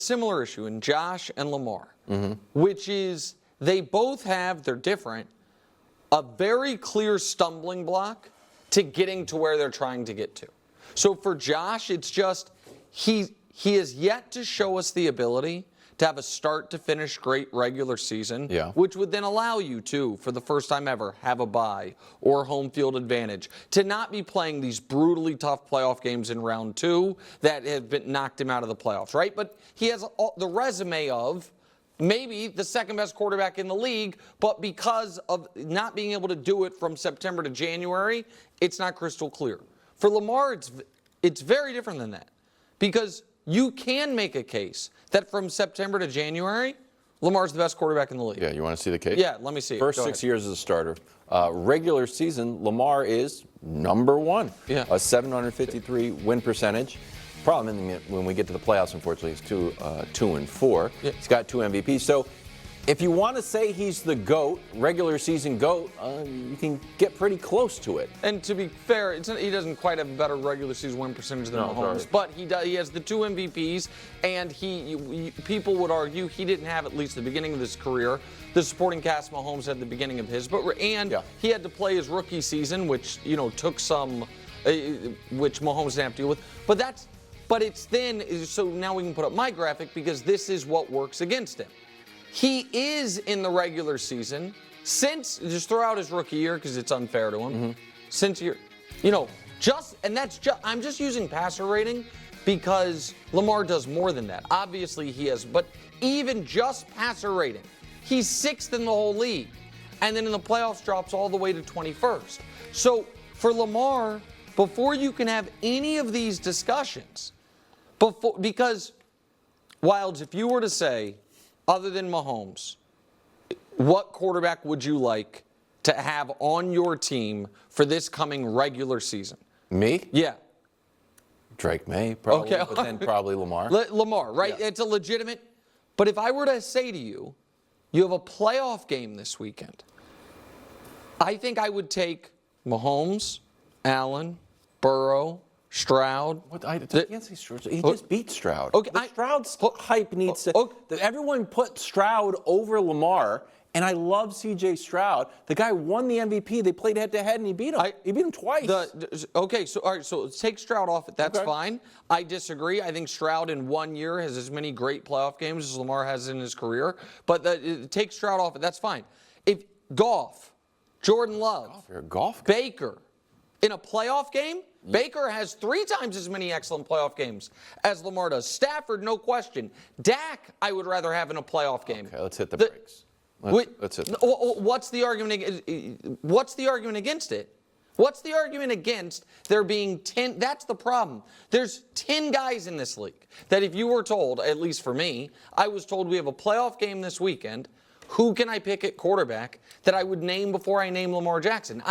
similar issue in Josh and Lamar, which is they both have, they're different, a very clear stumbling block to getting to where they're trying to get to. So for Josh, it's just he has yet to show us the ability to have a start-to-finish great regular season, which would then allow you to, for the first time ever, have a bye or home field advantage, to not be playing these brutally tough playoff games in round 2 that have been knocked him out of the playoffs, right? But he has the resume of maybe the second-best quarterback in the league, but because of not being able to do it from September to January, it's not crystal clear. For Lamar, it's very different than that, because you can make a case that from September to January, Lamar's the best quarterback in the league. Yeah, you want to see the case? Yeah, let me see it. First 6 years as a starter. Regular season, Lamar is number 1. Yeah. A 753 win percentage. Problem when we get to the playoffs, unfortunately, is 2-4. Yeah. He's got 2 MVPs. So if you want to say he's the GOAT, regular season GOAT, you can get pretty close to it. And to be fair, he doesn't quite have a better regular season win percentage than Mahomes, but he has the 2 MVPs, and people would argue he didn't have at least the beginning of his career. The supporting cast Mahomes had the beginning of his, he had to play his rookie season, which took some, which Mahomes didn't have to deal with. But it's then, so now we can put up my graphic because this is what works against him. He is in the regular season since, just throw out his rookie year because it's unfair to him. Since I'm just using passer rating because Lamar does more than that. Obviously he has, but even just passer rating, he's 6th in the whole league. And then in the playoffs drops all the way to 21st. So for Lamar, before you can have any of these discussions, because Wilds, if you were to say, other than Mahomes, what quarterback would you like to have on your team for this coming regular season? Me? Yeah. Drake May, probably, but then probably Lamar. Lamar, right? Yeah. It's a legitimate. But if I were to say to you, you have a playoff game this weekend, I think I would take Mahomes, Allen, Burrow, Stroud. I can't say Stroud. He just beat Stroud. Okay, Stroud's hype needs to. Everyone put Stroud over Lamar, and I love C.J. Stroud. The guy won the MVP. They played head-to-head, and he beat him. He beat him twice. All right, so take Stroud off it. That's fine. I disagree. I think Stroud in 1 year has as many great playoff games as Lamar has in his career. But take Stroud off it. That's fine. If Goff, Jordan Love, you're a golf guy. Baker, in a playoff game, Baker has 3 times as many excellent playoff games as Lamar does. Stafford, no question. Dak, I would rather have in a playoff game. Okay, let's hit the brakes. Let's hit the brakes. What's the argument? What's the argument against it? What's the argument against there being 10? That's the problem. There's 10 guys in this league that if you were told, at least for me, I was told we have a playoff game this weekend, who can I pick at quarterback that I would name before I name Lamar Jackson?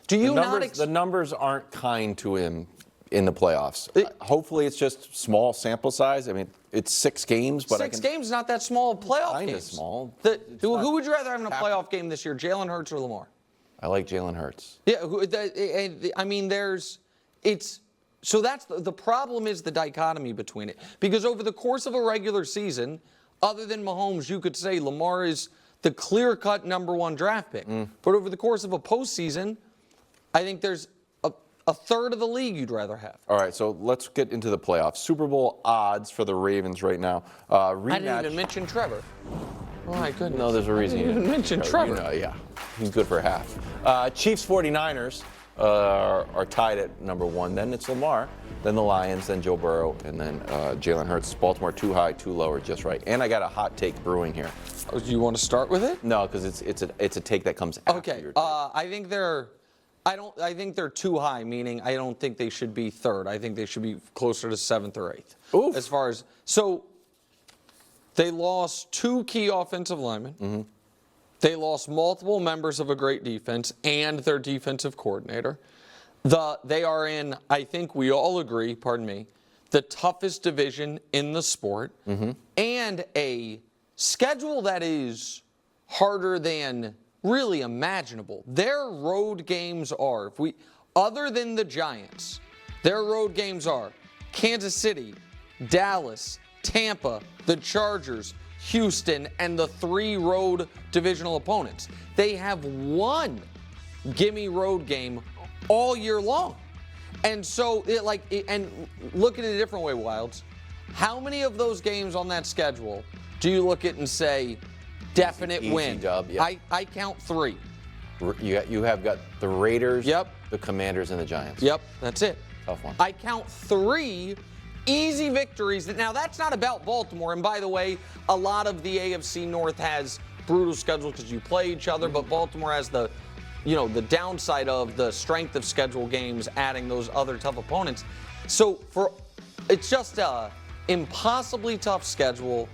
The numbers aren't kind to him in the playoffs. Hopefully it's just small sample size. I mean, it's 6 games. But 6 games, not that small. Playoff games. Kind of small. Who would you rather have in a playoff game this year, Jalen Hurts or Lamar? I like Jalen Hurts. Yeah, I mean, so that's the problem is the dichotomy between it. Because over the course of a regular season, other than Mahomes, you could say Lamar is the clear-cut number 1 draft pick. But over the course of a postseason, I think there's a third of the league you'd rather have. All right, so let's get into the playoffs. Super Bowl odds for the Ravens right now. I didn't even mention Trevor. Oh, my goodness. No, there's a reason you didn't mention Trevor. Yeah, he's good for half. Chiefs 49ers are tied at number 1. Then it's Lamar, then the Lions, then Joe Burrow, and then Jalen Hurts. Baltimore too high, too low, or just right. And I got a hot take brewing here. Oh, do you want to start with it? No, because it's a take that comes after your take. I think they're too high, meaning I don't think they should be 3rd. I think they should be closer to 7th or 8th. Oof. As far as they lost 2 key offensive linemen. They lost multiple members of a great defense and their defensive coordinator. They are in, I think we all agree, the toughest division in the sport, and a schedule that is harder than really imaginable. Their road games are, other than the Giants, their road games are Kansas City, Dallas, Tampa, the Chargers, Houston, and the 3 road divisional opponents. They have one gimme road game all year long. And so, and look at it a different way, Wilds. How many of those games on that schedule do you look at and say, definite easy win? Dub, yep. I count 3. You have got the Raiders, Yep. the Commanders, and the Giants. Yep, that's it. Tough one. I count 3 easy victories. Now, that's not about Baltimore. And by the way, a lot of the AFC North has brutal schedules because you play each other, but Baltimore has the downside of the strength of schedule games, adding those other tough opponents. So it's just a impossibly tough schedule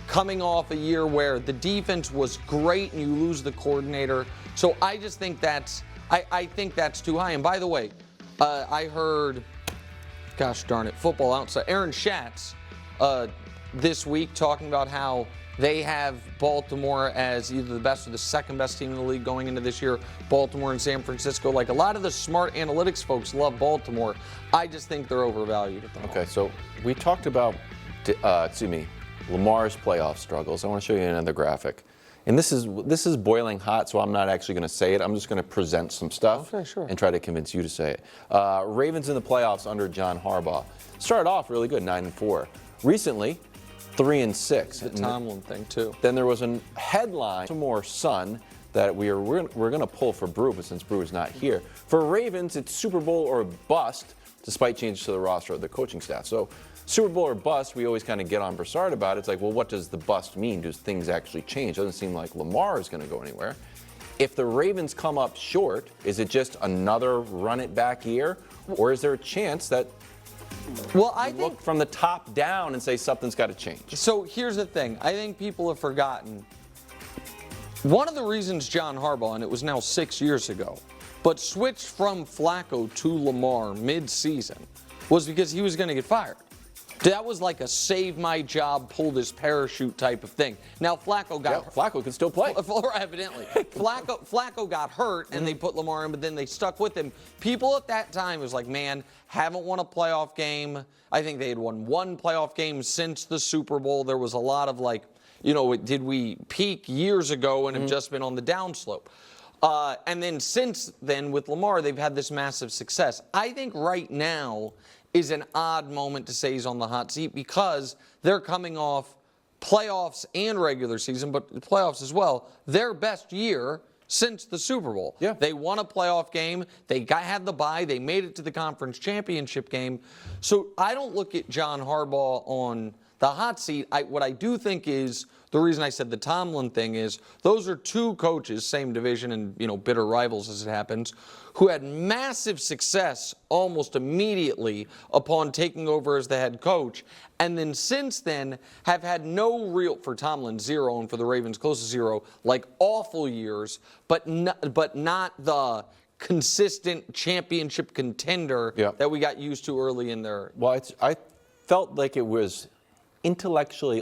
coming off a year where the defense was great and you lose the coordinator. So I just think I think that's too high. And by the way, I heard, gosh darn it, Football Outside, Aaron Schatz this week talking about how they have Baltimore as either the best or the second best team in the league going into this year. Baltimore and San Francisco. Like, a lot of the smart analytics folks love Baltimore. I just think they're overvalued at the moment. Okay, so we talked about, Lamar's playoff struggles. I want to show you another graphic. And this is boiling hot, so I'm not actually going to say it. I'm just going to present some stuff and try to convince you to say it. Ravens in the playoffs under John Harbaugh. Started off really good, 9-4. Recently, 3-6. The Tomlin thing, too. Then there was a headline, some more Sun, that we're going to pull for Brew, but since Brew is not here. For Ravens, it's Super Bowl or bust, despite changes to the roster of the coaching staff. So Super Bowl or bust, we always kind of get on Broussard about it. It's like, well, what does the bust mean? Does things actually change? It doesn't seem like Lamar is going to go anywhere. If the Ravens come up short, is it just another run-it-back year? Or is there a chance that I look from the top down and say something's got to change? So here's the thing. I think people have forgotten. One of the reasons John Harbaugh, and it was now 6 years ago, but switched from Flacco to Lamar mid-season was because he was going to get fired. That was like a save my job, pull this parachute type of thing. Now Flacco got Flacco can still play. Evidently. Flacco got hurt and they put Lamar in, but then they stuck with him. People at that time was like, man, haven't won a playoff game. I think they had won 1 playoff game since the Super Bowl. There was a lot of like, did we peak years ago and have just been on the downslope? And then since then with Lamar, they've had this massive success. I think right now is an odd moment to say he's on the hot seat because they're coming off playoffs and regular season, but playoffs as well, their best year since the Super Bowl. Yeah. They won a playoff game. They had the bye. They made it to the conference championship game. So I don't look at John Harbaugh on the hot seat. What I do think is, the reason I said the Tomlin thing is, those are 2 coaches, same division and, bitter rivals as it happens, who had massive success almost immediately upon taking over as the head coach. And then since then have had no real, for Tomlin, 0, and for the Ravens, close to 0, like awful years, but not the consistent championship contender that we got used to early in their. Well, I felt like it was intellectually